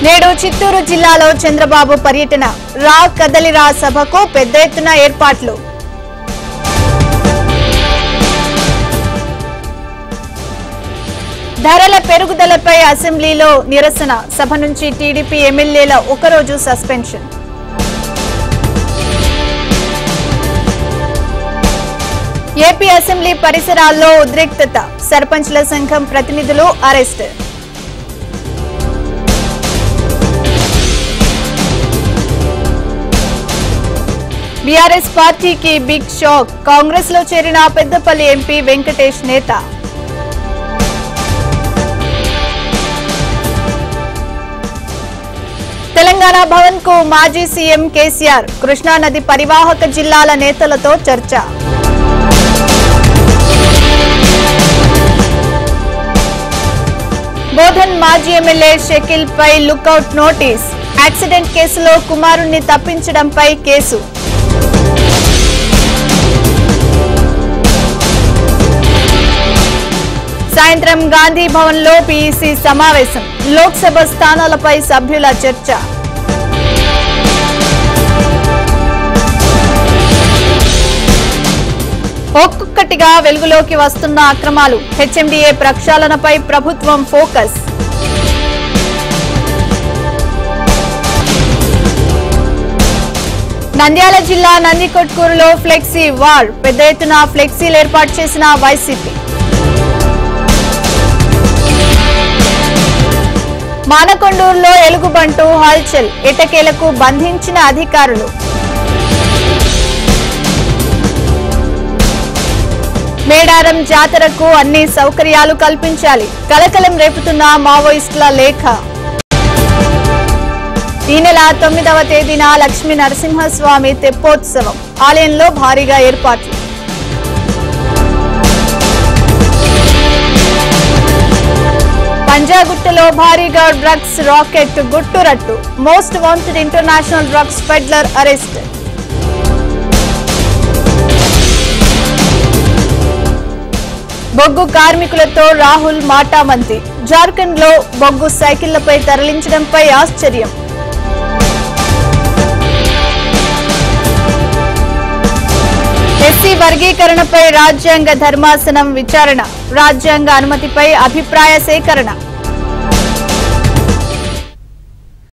నేడు చిత్తూరు జిల్లాలో చంద్రబాబు పర్యటన రా కదలిరా సభకు పెద్ద ఎత్తున ఏర్పాట్లు. ధరల పెరుగుదలపై అసెంబ్లీలో నిరసన, సభ నుంచి టీడీపీ ఎమ్మెల్యేల ఒకరోజు సస్పెన్షన్. ఏపీ అసెంబ్లీ పరిసరాల్లో ఉద్రిక్తత, సర్పంచ్ల సంఘం ప్రతినిధులు అరెస్ట్. బీఆర్ఎస్ పార్టీకి బిగ్ షాక్, కాంగ్రెస్ లో చేరిన పెద్దపల్లి ఎంపీ వెంకటేష్ నేత. తెలంగాణ భవన్ కు మాజీ సీఎం కేసీఆర్, కృష్ణానది పరివాహక జిల్లాల నేతలతో చర్చ. బోధన్ మాజీ ఎమ్మెల్యే షకీల్ పై లుకౌట్ నోటీస్, యాక్సిడెంట్ కేసులో కుమారుణ్ణి తప్పించడంపై కేసు. సాయంత్రం గాంధీ భవన్ లో పీఈసీ సమావేశం, లోక్సభ స్థానాలపై సభ్యుల చర్చ. ఒక్కొక్కటిగా వెలుగులోకి వస్తున్న అక్రమాలు, హెచ్ఎండీఏ ప్రక్షాళనపై ప్రభుత్వం ఫోకస్. నంద్యాల జిల్లా నందికొట్కూరులో ఫ్లెక్సీ వార్, పెద్ద ఎత్తున ఫ్లెక్సీలు ఏర్పాటు చేసిన వైసీపీ. మానకొండూరులో ఎలుగుబంటు హల్చల్, ఎటకేలకు బంధించిన అధికారులు. మేడారం జాతరకు అన్ని సౌకర్యాలు కల్పించాలి, కలకలం రేపుతున్న మావోయిస్టుల లేఖ. ఈ నెల 9వ తేదీన లక్ష్మీ నరసింహస్వామి తెప్పోత్సవం, ఆలయంలో భారీగా ఏర్పాట్లు. పంజాగుట్టలో భారీగా డ్రగ్స్ రాకెట్ గుట్టురట్టు, most wanted international drugs peddler arrest. బొగ్గు కార్మికులతో రాహుల్ మాటామంతి, జార్ఖండ్ లో బొగ్గు సైకిళ్లపై తరలించడంపై ఆశ్చర్యం. ఎస్సీ వర్గీకరణపై రాజ్యాంగ ధర్మాసనం విచారణ, రాజ్యాంగ అనుమతిపై అభిప్రాయ సేకరణ.